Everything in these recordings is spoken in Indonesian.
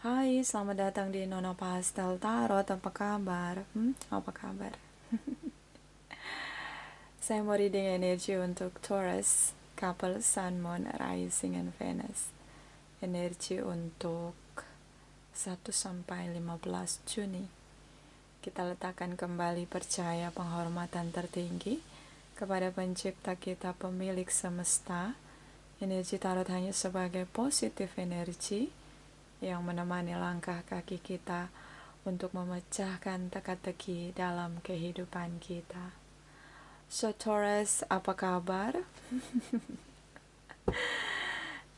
Hai, selamat datang di Nona Pastel Tarot. Apa kabar? Apa kabar? Saya mau reading energi untuk Taurus, couple Sun, Moon, Rising, and Venus. Energi untuk 1-15 Juni. Kita letakkan kembali percaya penghormatan tertinggi kepada pencipta kita, pemilik semesta. Energi tarot hanya sebagai positif energi yang menemani langkah kaki kita untuk memecahkan teka-teki dalam kehidupan kita. So Taurus, apa kabar?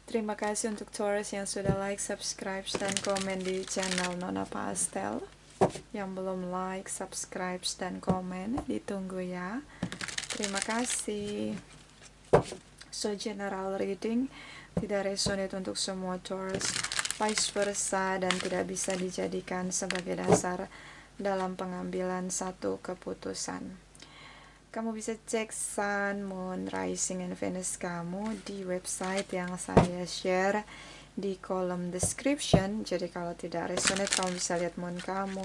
Terima kasih untuk Taurus yang sudah like, subscribe, dan komen di channel Nona Pastel. Yang belum like, subscribe, dan komen, ditunggu ya. Terima kasih. So general reading tidak resonate untuk semua Taurus, vice versa, dan tidak bisa dijadikan sebagai dasar dalam pengambilan satu keputusan. Kamu bisa cek Sun, Moon, Rising, and Venus kamu di website yang saya share di kolom description. Jadi kalau tidak resonate, kamu bisa lihat Moon kamu,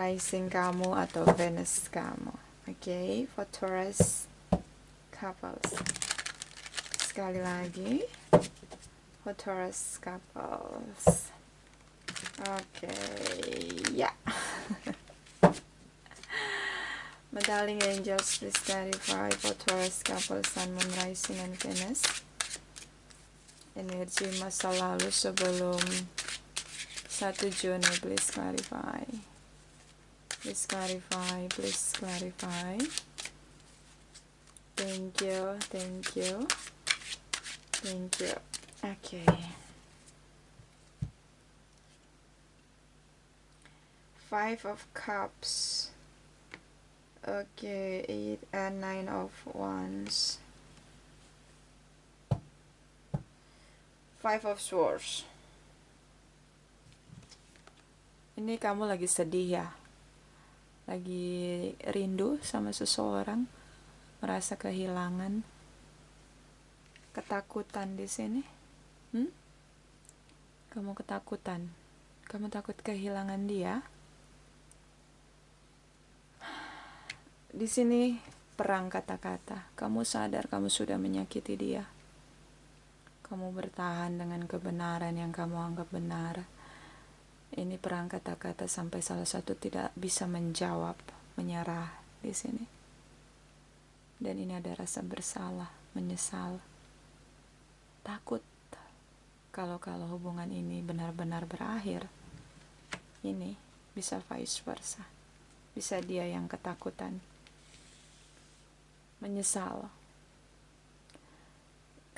Rising kamu, atau Venus kamu. Oke, for Taurus couples. Sekali lagi, for Taurus couples. Oke, ya. My darling angels, please clarify for Taurus couples, Sun, Moon, Rising, and Venus. Energi masa lalu sebelum 1 Juni, please clarify. Please clarify, please clarify. Thank you, thank you. Thank you. Okay. 5 of Cups. Okay, 8 and 9 of Wands. 5 of Swords. Ini kamu lagi sedih ya? Lagi rindu sama seseorang, merasa kehilangan, ketakutan di sini. Kamu ketakutan. Kamu takut kehilangan dia. Di sini perang kata-kata. Kamu sadar kamu sudah menyakiti dia. Kamu bertahan dengan kebenaran yang kamu anggap benar. Ini perang kata-kata sampai salah satu tidak bisa menjawab, menyerah di sini. Dan ini ada rasa bersalah, menyesal, takut kalau hubungan ini benar-benar berakhir. Ini bisa vice versa. Bisa dia yang ketakutan, menyesal.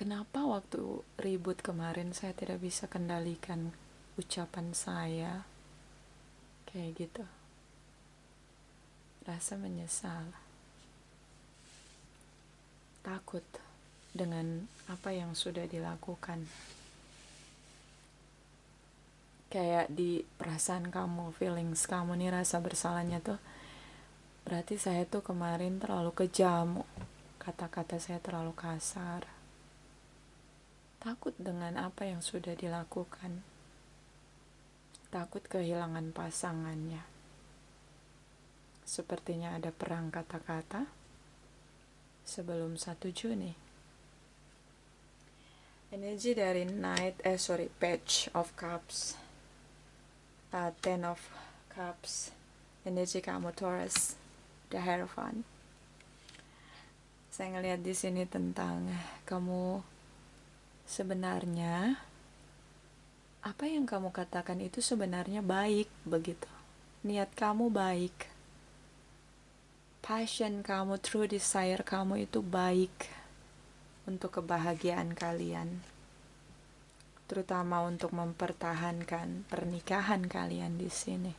Kenapa waktu ribut kemarin saya tidak bisa kendalikan ucapan saya? Kayak gitu. Rasa menyesal. Takut dengan apa yang sudah dilakukan. Kayak di perasaan kamu, feelings kamu nih, rasa bersalahnya tuh, berarti saya tuh kemarin terlalu kejam, kata-kata saya terlalu kasar. Takut dengan apa yang sudah dilakukan. Takut kehilangan pasangannya. Sepertinya ada perang kata-kata sebelum 1 Juni. Energi dari Page of Cups, 10 of Cups. Energi kamu Taurus, the Hierophant. Saya ngelihat di sini tentang kamu sebenarnya apa yang kamu katakan itu sebenarnya baik begitu. Niat kamu baik. Passion kamu, true desire kamu itu baik untuk kebahagiaan kalian. Terutama untuk mempertahankan pernikahan kalian di sini.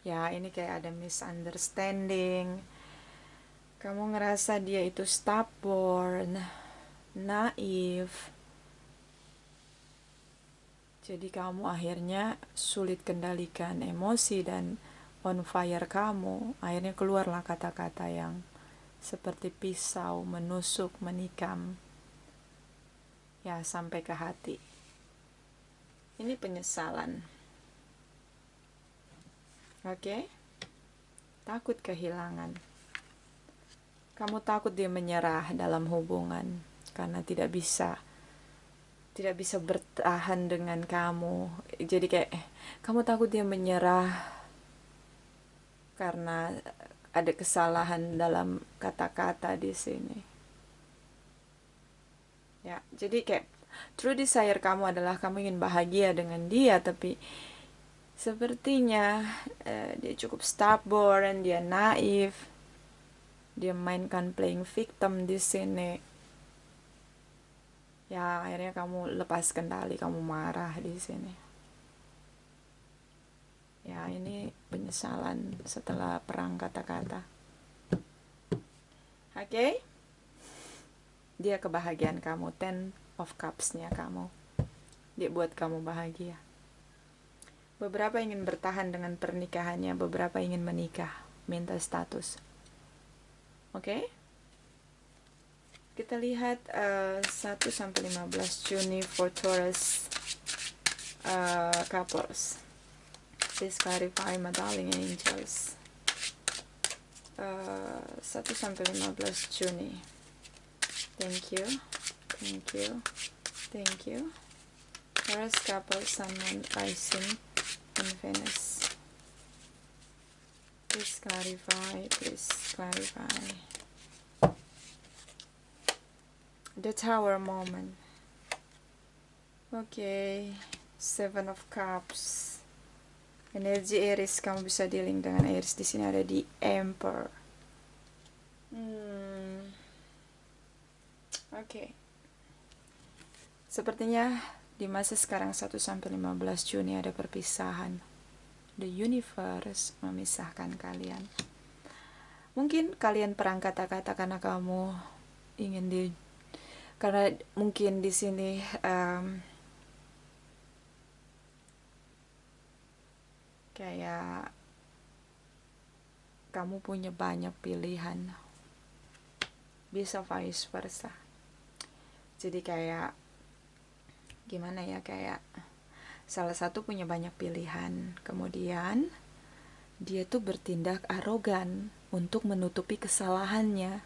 Ya, ini kayak ada misunderstanding. Kamu ngerasa dia itu stubborn, naif. Jadi kamu akhirnya sulit kendalikan emosi dan on fire kamu. Akhirnya keluarlah kata-kata yang seperti pisau menusuk, menikam. Ya, sampai ke hati. Ini penyesalan. Oke? Takut kehilangan. Kamu takut dia menyerah dalam hubungan karena tidak bisa bertahan dengan kamu. Jadi kayak kamu takut dia menyerah karena ada kesalahan dalam kata-kata di sini. Ya, jadi kayak true desire kamu adalah kamu ingin bahagia dengan dia, tapi sepertinya dia cukup stubborn, dia naif, dia mainkan playing victim di sini. Ya, akhirnya kamu lepas kendali, kamu marah di sini. Ya, ini penyesalan setelah perang kata-kata. Oke? Dia kebahagiaan kamu, 10 of Cups-nya kamu. Dia buat kamu bahagia. Beberapa ingin bertahan dengan pernikahannya, beberapa ingin menikah, minta status. Oke? Kita lihat 1-15 Juni for Taurus couples. Please clarify, my darling angels. 1-15 Juni. Thank you. Taurus couple, Sun, Moon, Rising, and Venus. Please clarify. The Tower moment. Okay, 7 of Cups. Energi Aries, kamu bisa dealing dengan Aries. Di sini ada di Emperor. Oke. Sepertinya di masa sekarang 1-15 Juni ada perpisahan. The universe memisahkan kalian. Mungkin kalian perang kata-kata karena kamu ingin karena mungkin di sini kayak kamu punya banyak pilihan, bisa vice versa. Jadi kayak gimana ya, kayak salah satu punya banyak pilihan, kemudian dia tuh bertindak arogan untuk menutupi kesalahannya.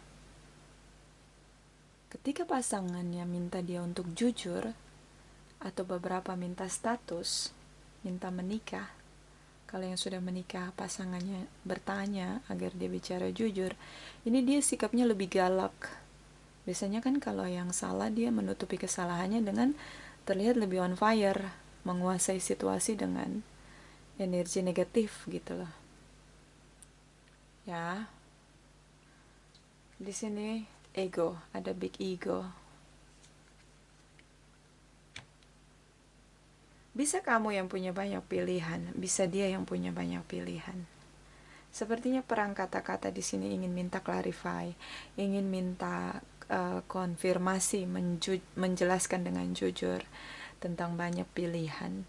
Ketika pasangannya minta dia untuk jujur, atau beberapa minta status, minta menikah, kalau yang sudah menikah pasangannya bertanya agar dia bicara jujur, ini dia sikapnya lebih galak. Biasanya kan kalau yang salah dia menutupi kesalahannya dengan terlihat lebih on fire, menguasai situasi dengan energi negatif gitu loh. Ya. Di sini ego, ada big ego. Bisa kamu yang punya banyak pilihan, bisa dia yang punya banyak pilihan. Sepertinya perang kata-kata di sini ingin minta clarify, ingin minta konfirmasi, menjelaskan dengan jujur tentang banyak pilihan.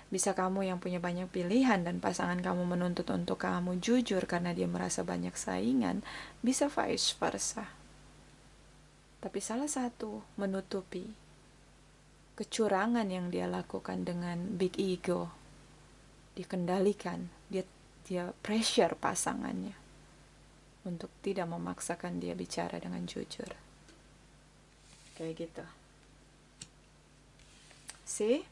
Bisa kamu yang punya banyak pilihan dan pasangan kamu menuntut untuk kamu jujur karena dia merasa banyak saingan, bisa vice versa. Tapi salah satu menutupi kecurangan yang dia lakukan dengan big ego, dikendalikan, dia pressure pasangannya untuk tidak memaksakan dia bicara dengan jujur. Kayak gitu. See?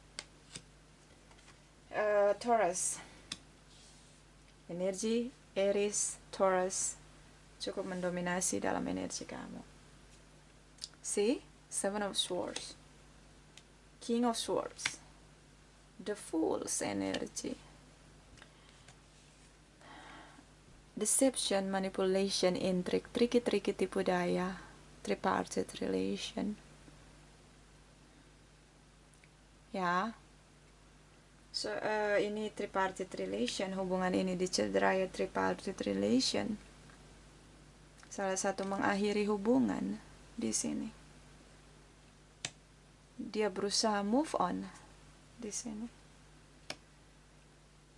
Taurus. Energi Aries, Taurus cukup mendominasi dalam energi kamu. See? 7 of Swords. King of Swords. The Fool's energy. Deception, manipulation, intrigue, tricky tipu daya, tripartite relation. Ya. So, ini tripartite relation, hubungan ini dicederai tripartite relation. Salah satu mengakhiri hubungan di sini. Dia berusaha move on di sini.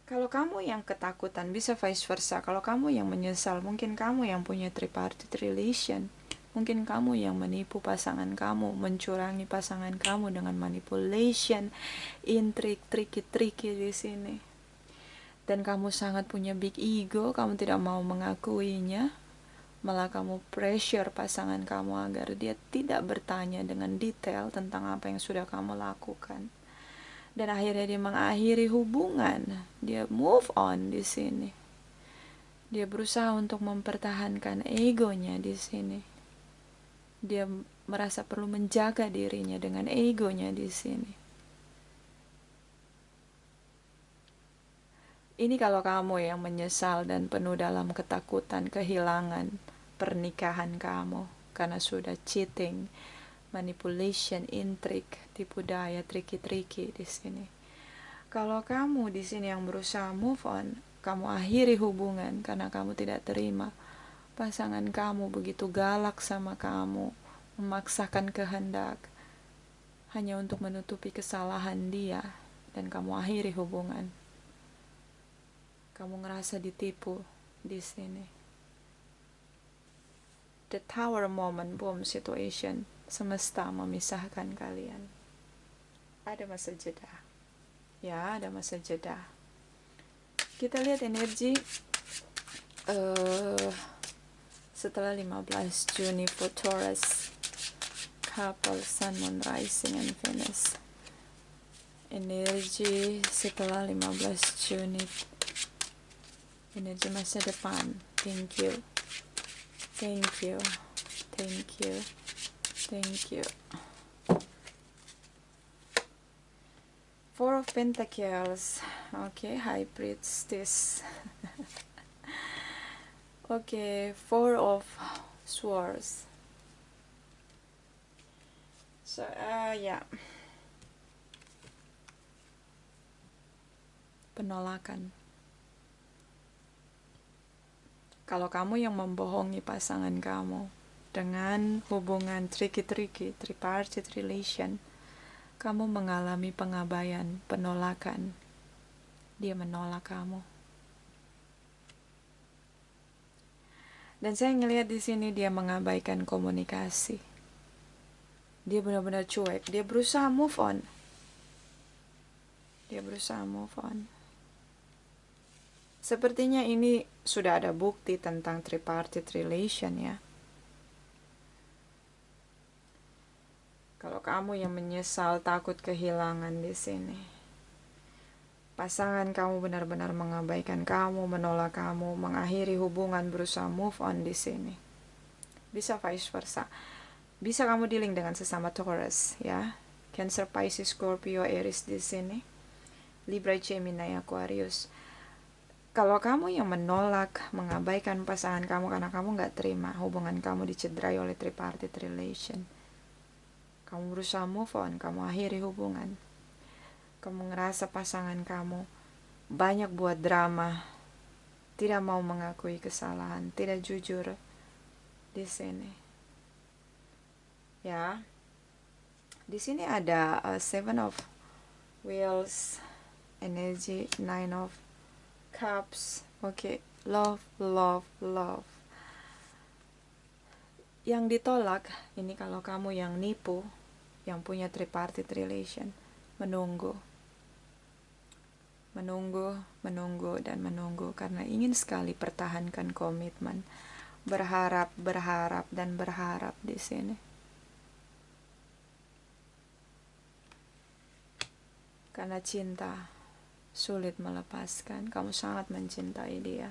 Kalau kamu yang ketakutan, bisa vice versa. Kalau kamu yang menyesal, mungkin kamu yang punya tripartite relation. Mungkin kamu yang menipu pasangan kamu, mencurangi pasangan kamu dengan manipulation, intrik, triki di sini. Dan kamu sangat punya big ego, kamu tidak mau mengakuinya. Malah kamu pressure pasangan kamu agar dia tidak bertanya dengan detail tentang apa yang sudah kamu lakukan. Dan akhirnya dia mengakhiri hubungan, dia move on di sini. Dia berusaha untuk mempertahankan egonya di sini. Dia merasa perlu menjaga dirinya dengan egonya di sini. Ini kalau kamu yang menyesal dan penuh dalam ketakutan kehilangan pernikahan kamu karena sudah cheating, manipulation, intrik, tipu daya, triki di sini. Kalau kamu di sini yang berusaha move on, kamu akhiri hubungan karena kamu tidak terima pasangan kamu begitu galak sama kamu, memaksakan kehendak hanya untuk menutupi kesalahan dia, dan kamu akhiri hubungan. Kamu ngerasa ditipu di sini. The Tower moment, boom situation, semesta memisahkan kalian. Ada masa jeda. Ya, ada masa jeda. Kita lihat energi setelah 15 Juni for Taurus, couple Sun, Moon, Rising, and Venus. Energi setelah 15 Juni, energi masa depan. Thank you, thank you, thank you, thank you. Four of Pentacles. Okay, High Priestess. Okay, Four of Swords. So, yeah. Penolakan. Kalau kamu yang membohongi pasangan kamu dengan hubungan tricky, tripartite relation, kamu mengalami pengabaian, penolakan. Dia menolak kamu. Dan saya ngelihat di sini dia mengabaikan komunikasi. Dia benar-benar cuek. Dia berusaha move on. Dia berusaha move on. Sepertinya ini sudah ada bukti tentang tripartite relation ya. Kalau kamu yang menyesal, takut kehilangan di sini, pasangan kamu benar-benar mengabaikan kamu, menolak kamu, mengakhiri hubungan, berusaha move on di sini. Bisa vice versa. Bisa kamu dealing dengan sesama Taurus ya. Cancer, Pisces, Scorpio, Aries di sini. Libra, Gemini, Aquarius. Kalau kamu yang menolak, mengabaikan pasangan kamu karena kamu gak terima hubungan kamu dicederai oleh tripartite relation, kamu berusaha move on, kamu akhiri hubungan, kamu ngerasa pasangan kamu banyak buat drama, tidak mau mengakui kesalahan, tidak jujur di sini. Ya, di sini ada Seven of Wheels, energy, Nine of Cups. Okay, love. Yang ditolak ini kalau kamu yang nipu, yang punya tripartite relation, menunggu dan menunggu karena ingin sekali pertahankan komitmen, berharap di sini. Karena cinta sulit melepaskan, kamu sangat mencintai dia.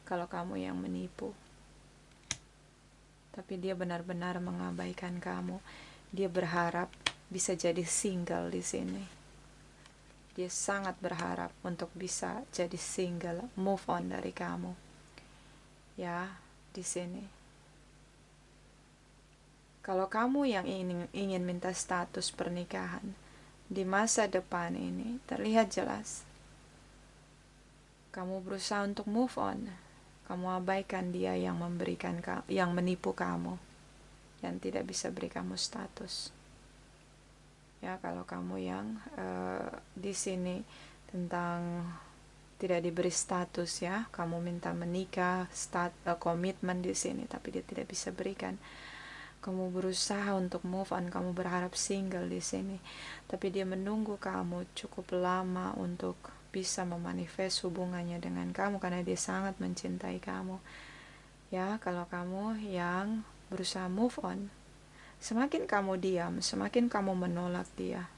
Kalau kamu yang menipu, tapi dia benar-benar mengabaikan kamu. Dia berharap bisa jadi single di sini. Dia sangat berharap untuk bisa jadi single, move on dari kamu. Ya, di sini. Kalau kamu yang ingin minta status pernikahan, di masa depan ini terlihat jelas kamu berusaha untuk move on. Kamu abaikan dia yang yang menipu kamu, yang tidak bisa beri kamu status. Ya, kalau kamu yang di sini tentang tidak diberi status ya, kamu minta menikah, komitmen di sini, tapi dia tidak bisa berikan. Kamu berusaha untuk move on, kamu berharap single di sini, tapi dia menunggu kamu cukup lama untuk bisa memanifest hubungannya dengan kamu karena dia sangat mencintai kamu. Ya, kalau kamu yang berusaha move on, semakin kamu diam, semakin kamu menolak dia.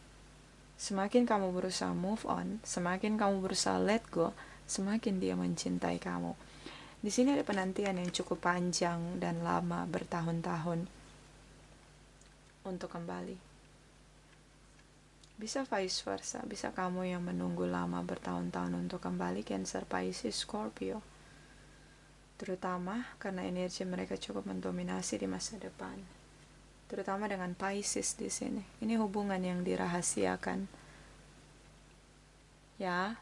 Semakin kamu berusaha move on, semakin kamu berusaha let go, semakin dia mencintai kamu. Di sini ada penantian yang cukup panjang dan lama, bertahun-tahun untuk kembali. Bisa vice versa, bisa kamu yang menunggu lama bertahun-tahun untuk kembali, Cancer, Pisces, Scorpio. Terutama karena energi mereka cukup mendominasi di masa depan. Terutama dengan Pisces di sini. Ini hubungan yang dirahasiakan. Ya.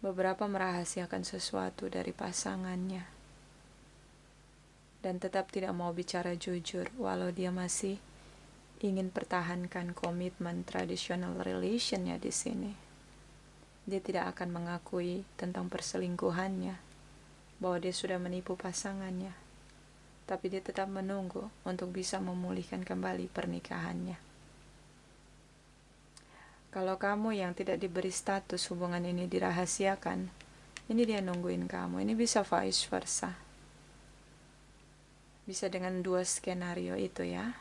Beberapa merahasiakan sesuatu dari pasangannya. Dan tetap tidak mau bicara jujur walau dia masih ingin pertahankan komitmen traditional relationnya di sini. Dia tidak akan mengakui tentang perselingkuhannya, bahwa dia sudah menipu pasangannya, tapi dia tetap menunggu untuk bisa memulihkan kembali pernikahannya. Kalau kamu yang tidak diberi status hubungan ini dirahasiakan, ini dia nungguin kamu. Ini bisa vice versa. Bisa dengan dua skenario itu ya.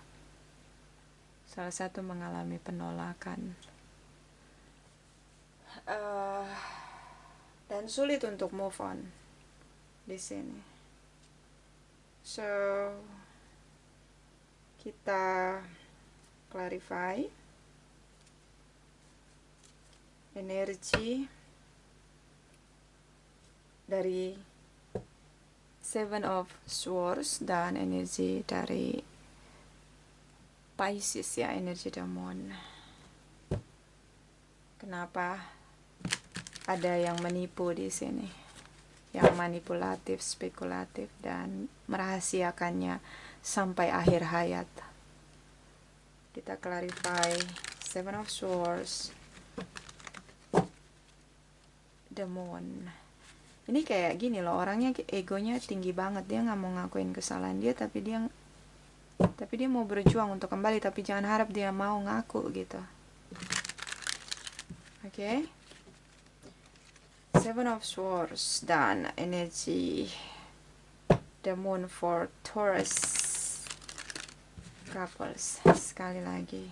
Salah satu mengalami penolakan. Dan sulit untuk move on di sini. So, kita clarify energi dari Seven of Swords dan energi dari Pisces ya, energi demon. Kenapa ada yang menipu di sini? Yang manipulatif, spekulatif, dan merahasiakannya sampai akhir hayat. Kita clarify Seven of Swords, demon. Ini kayak gini loh, orangnya egonya tinggi banget, dia nggak mau ngakuin kesalahan dia, tapi dia mau berjuang untuk kembali, tapi jangan harap dia mau ngaku gitu. Oke? Seven of Swords dan energi the moon for Taurus couples. Sekali lagi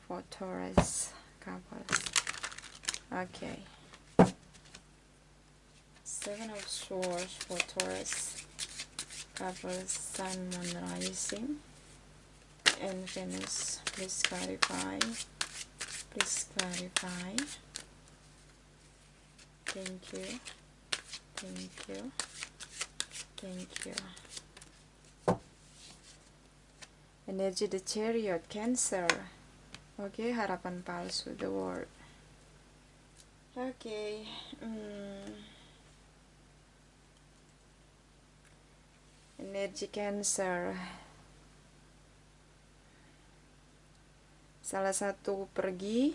for Taurus couples. Oke. Seven of Swords for Taurus couples, Sun, Moon, Rising, and Venus. Please clarify. Please clarify. Thank you. Thank you. Thank you. Energi the Chariot, Cancer. Oke, harapan palsu, the World. Oke. Energi Cancer. Salah satu pergi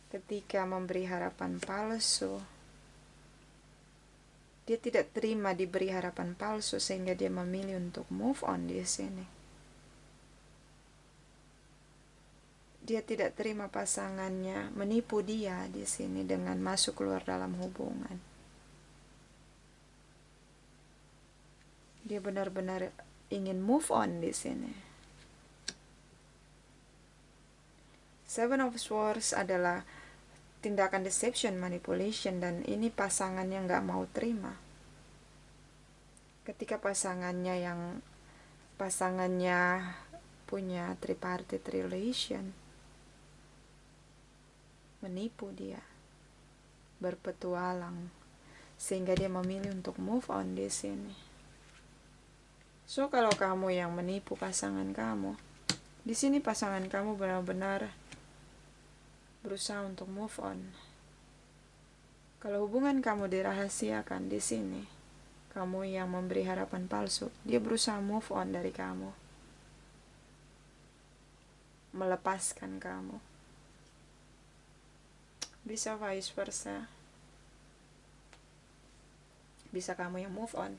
ketika memberi harapan palsu. Dia tidak terima diberi harapan palsu sehingga dia memilih untuk move on di sini. Dia tidak terima pasangannya menipu dia di sini dengan masuk keluar dalam hubungan. Dia benar-benar ingin move on di sini. Seven of Swords adalah tindakan deception, manipulation, dan ini pasangannya nggak mau terima. Ketika pasangannya punya tripartite relation, menipu dia, berpetualang, sehingga dia memilih untuk move on di sini. So, kalau kamu yang menipu pasangan kamu, di sini pasangan kamu benar-benar berusaha untuk move on. Kalau hubungan kamu dirahasiakan di sini, kamu yang memberi harapan palsu, dia berusaha move on dari kamu, melepaskan kamu. Bisa vice versa. Bisa kamu yang move on.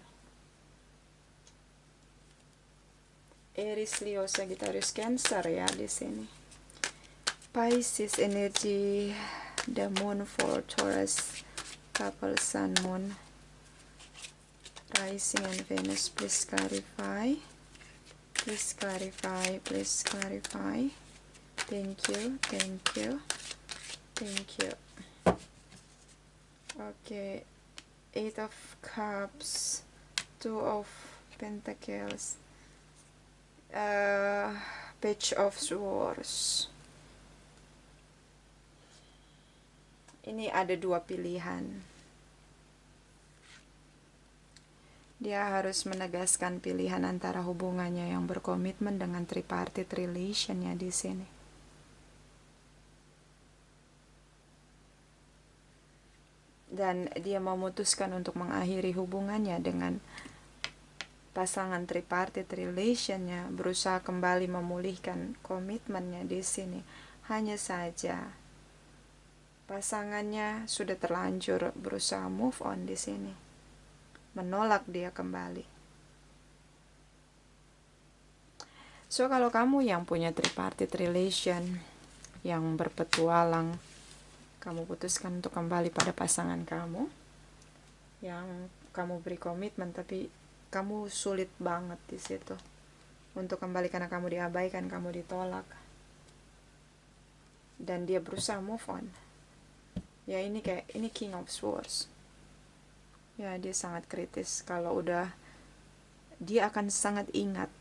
Aries, Leo, Sagittarius, Cancer ya di sini. Pisces energy, the moon for Taurus couple, Sun, Moon, Rising and Venus. Please clarify. Please clarify. Please clarify. Thank you. Thank you. Thank you. Okay. 8 of Cups, 2 of Pentacles, Page of Swords. Ini ada dua pilihan. Dia harus menegaskan pilihan antara hubungannya yang berkomitmen dengan tripartite relationnya di sini. Dan dia memutuskan untuk mengakhiri hubungannya dengan pasangan tripartite relationnya, berusaha kembali memulihkan komitmennya di sini. Hanya saja pasangannya sudah terlanjur berusaha move on di sini, menolak dia kembali. So kalau kamu yang punya tripartite relation yang berpetualang, kamu putuskan untuk kembali pada pasangan kamu yang kamu beri komitmen, tapi kamu sulit banget di situ untuk kembali karena kamu diabaikan, kamu ditolak, dan dia berusaha move on. Ya ini King of Swords. Ya dia sangat kritis. Kalau udah, dia akan sangat ingat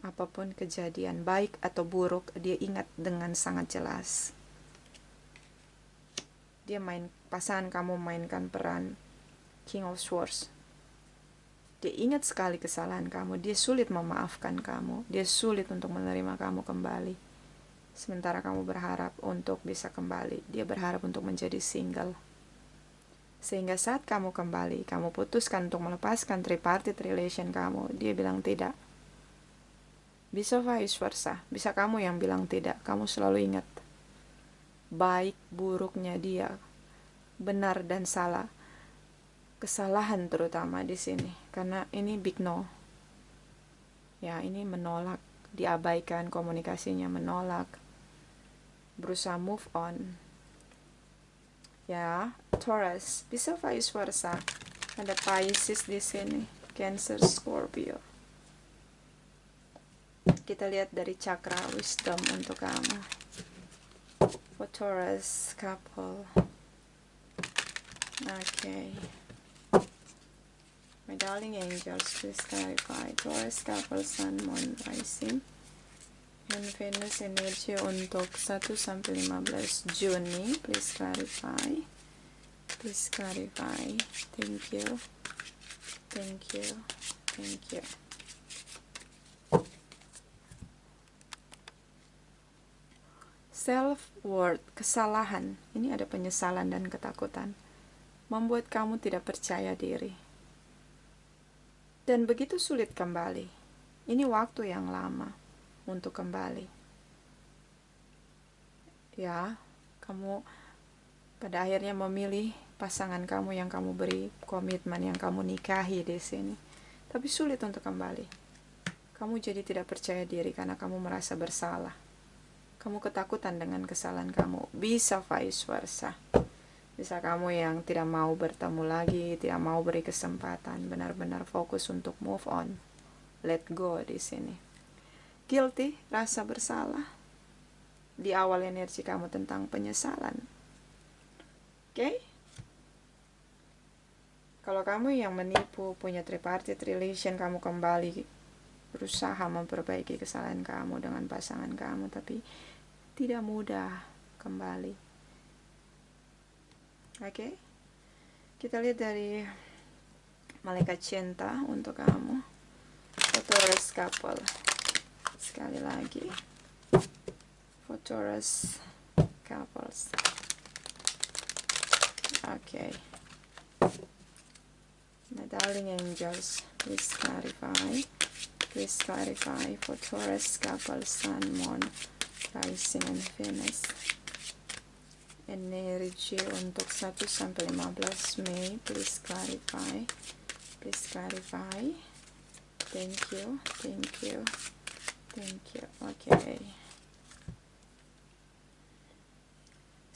apapun kejadian baik atau buruk, dia ingat dengan sangat jelas. Dia pasangan kamu mainkan peran King of Swords. Dia ingat sekali kesalahan kamu, dia sulit memaafkan kamu, dia sulit untuk menerima kamu kembali. Sementara kamu berharap untuk bisa kembali, dia berharap untuk menjadi single. Sehingga saat kamu kembali, kamu putuskan untuk melepaskan tripartite relation kamu, dia bilang tidak. Bisa vice versa, bisa kamu yang bilang tidak. Kamu selalu ingat baik buruknya dia, benar dan salah, kesalahan terutama di sini, karena ini big no. Ya ini menolak, diabaikan, komunikasinya menolak, berusaha move on. Ya, Taurus, bisa vice versa. Ada Pisces di sini, Cancer, Scorpio. Kita lihat dari chakra wisdom untuk kamu. For Taurus couple. Okay. My darling angels, please clarify. Taurus couple, Sun, Moon, Rising, and Venus energy untuk 1-15 Juni. Please clarify. Please clarify. Thank you. Thank you. Thank you. Self-worth, kesalahan. Ini ada penyesalan dan ketakutan. Membuat kamu tidak percaya diri. Dan begitu sulit kembali. Ini waktu yang lama untuk kembali. Ya, kamu pada akhirnya memilih pasangan kamu yang kamu beri komitmen, yang kamu nikahi di sini. Tapi sulit untuk kembali. Kamu jadi tidak percaya diri karena kamu merasa bersalah. Kamu ketakutan dengan kesalahan kamu. Bisa vice versa. Bisa kamu yang tidak mau bertemu lagi, tidak mau beri kesempatan, benar-benar fokus untuk move on. Let go di sini. Guilty, rasa bersalah. Di awal energi kamu tentang penyesalan. Oke? Kalau kamu yang menipu, punya tripartite relation, kamu kembali berusaha memperbaiki kesalahan kamu dengan pasangan kamu, tapi tidak mudah kembali. Oke? Kita lihat dari malaikat cinta untuk kamu. Taurus couple. Sekali lagi. For Taurus couples. Okay. My darling angels, please clarify. Please clarify for Taurus couple, Sun, Moon, Rising, and Venus. Energi untuk 1-15 Mei. Please clarify. Please clarify. thank you, thank you, thank you. Okay.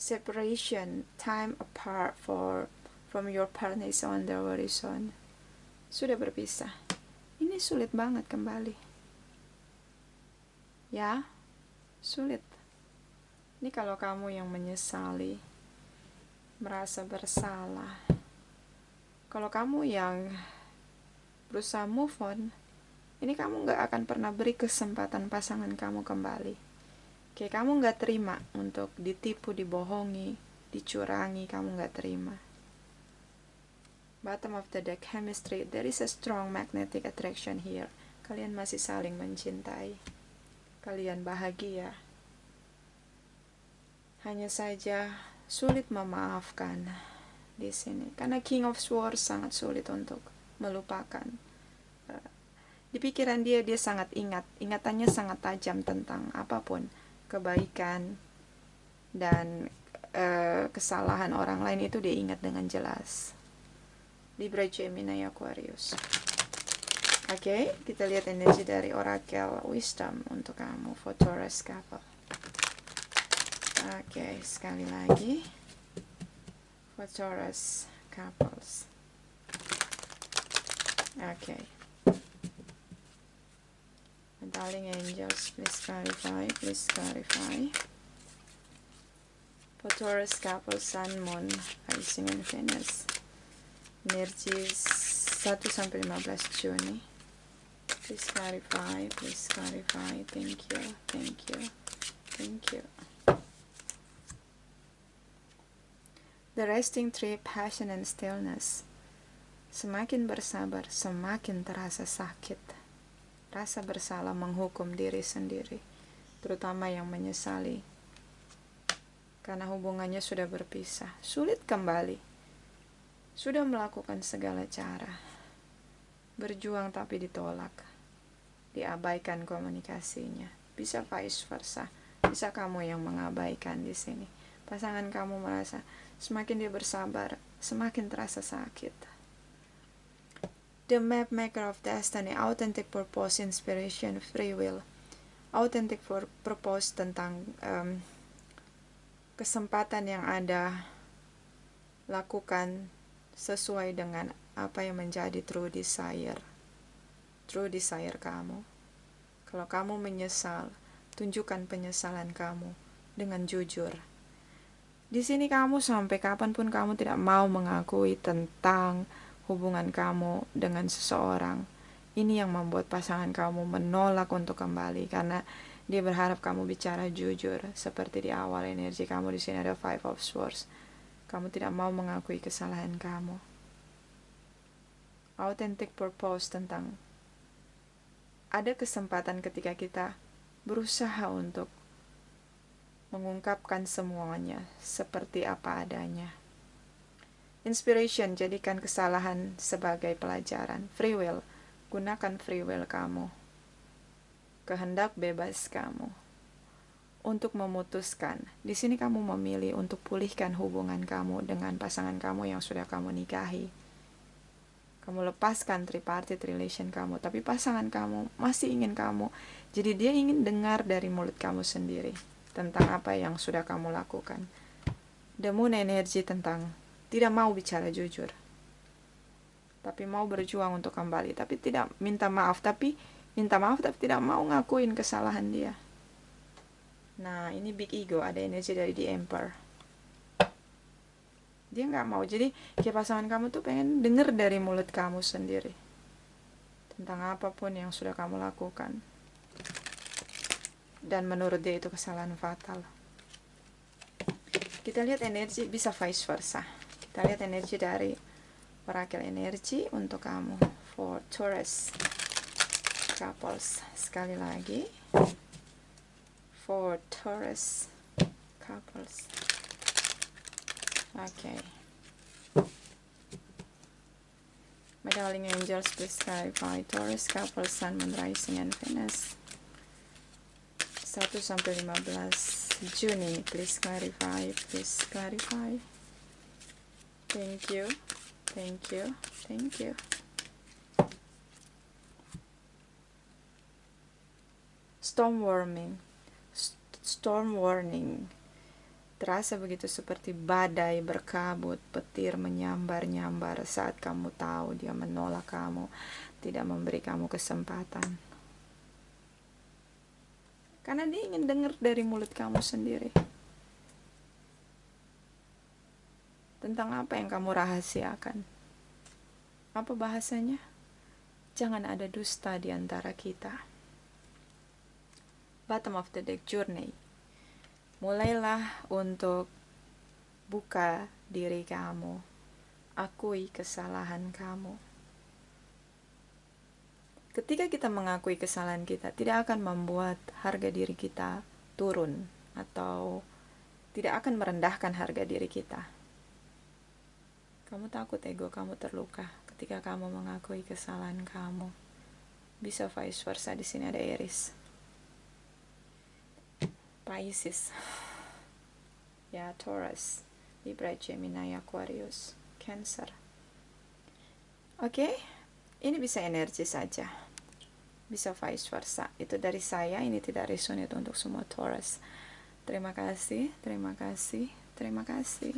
Separation, time apart from your partner is on the horizon. Sudah berpisah. Ini sulit banget kembali. Ya, sulit. Ini kalau kamu yang menyesali, merasa bersalah. Kalau kamu yang berusaha move on, ini kamu gak akan pernah beri kesempatan pasangan kamu kembali. Kayak kamu gak terima untuk ditipu, dibohongi, dicurangi, kamu gak terima. Bottom of the deck, chemistry, there is a strong magnetic attraction here. Kalian masih saling mencintai. Kalian bahagia. Hanya saja sulit memaafkan di sini. Karena King of Swords sangat sulit untuk melupakan. Di pikiran dia sangat ingat. Ingatannya sangat tajam tentang apapun. Kebaikan dan kesalahan orang lain itu dia ingat dengan jelas. Libra, Gemini, Aquarius. Oke, kita lihat energi dari Oracle Wisdom untuk kamu for Taurus couple. Oke, sekali lagi for Taurus couples. Oke. Darling angels, please clarify, please clarify. For Taurus couple, Sun, Moon, Rising, and Venus. Energi 1-15 Juni. Please clarify, please clarify. Thank you, thank you, thank you. The resting tree, passion and stillness. Semakin bersabar, semakin terasa sakit. Rasa bersalah menghukum diri sendiri, terutama yang menyesali. Karena hubungannya sudah berpisah, sulit kembali. Sudah melakukan segala cara. Berjuang tapi ditolak. Diabaikan komunikasinya. Bisa vice versa. Bisa kamu yang mengabaikan di sini. Pasangan kamu merasa semakin dia bersabar, semakin terasa sakit. The map maker of destiny, authentic purpose, inspiration, free will. Authentic purpose tentang kesempatan yang ada, lakukan sesuai dengan apa yang menjadi true desire kamu. Kalau kamu menyesal, tunjukkan penyesalan kamu dengan jujur. Di sini kamu sampai kapanpun kamu tidak mau mengakui tentang hubungan kamu dengan seseorang. Ini yang membuat pasangan kamu menolak untuk kembali, karena dia berharap kamu bicara jujur. Seperti di awal energi kamu di sini ada Five of Swords. Kamu tidak mau mengakui kesalahan kamu. Authentic purpose tentang ada kesempatan ketika kita berusaha untuk mengungkapkan semuanya seperti apa adanya. Inspiration, jadikan kesalahan sebagai pelajaran. Free will, gunakan free will kamu. Kehendak bebas kamu untuk memutuskan. Di sini kamu memilih untuk pulihkan hubungan kamu dengan pasangan kamu yang sudah kamu nikahi. Kamu lepaskan tripartite relation kamu, tapi pasangan kamu masih ingin kamu. Jadi dia ingin dengar dari mulut kamu sendiri tentang apa yang sudah kamu lakukan. The Moon energi tentang tidak mau bicara jujur, tapi mau berjuang untuk kembali, tapi tidak minta maaf, tapi tidak mau ngakuin kesalahan dia. Nah, ini big ego, ada energi dari The Emperor. Dia nggak mau. Jadi kayak pasangan kamu tuh pengen denger dari mulut kamu sendiri tentang apapun yang sudah kamu lakukan. Dan menurut dia itu kesalahan fatal. Kita lihat energi, bisa vice versa. Kita lihat energi dari Oracle energi untuk kamu for Taurus couples. Sekali lagi for Taurus couples. Okay. My darling angels, please clarify Taurus couple, Sun, Moon, Rising, and Venus. 1-15 Juni, please clarify, please clarify. Thank you, thank you, thank you. storm warning. Storm warning. Terasa begitu seperti badai berkabut, petir menyambar-nyambar saat kamu tahu dia menolak kamu, tidak memberi kamu kesempatan. Karena dia ingin dengar dari mulut kamu sendiri. Tentang apa yang kamu rahasiakan. Apa bahasanya? Jangan ada dusta di antara kita. Bottom of the deck journey. Mulailah untuk buka diri kamu. Akui kesalahan kamu. Ketika kita mengakui kesalahan kita, tidak akan membuat harga diri kita turun atau tidak akan merendahkan harga diri kita. Kamu takut ego kamu terluka ketika kamu mengakui kesalahan kamu. Bisa vice versa. Di sini ada Aries, Pisces, ya Taurus, Libra, Gemini, Aquarius, Cancer. Oke, ini bisa energi saja, bisa vice versa. Itu dari saya, ini tidak resonate untuk semua Taurus. Terima kasih, terima kasih, terima kasih.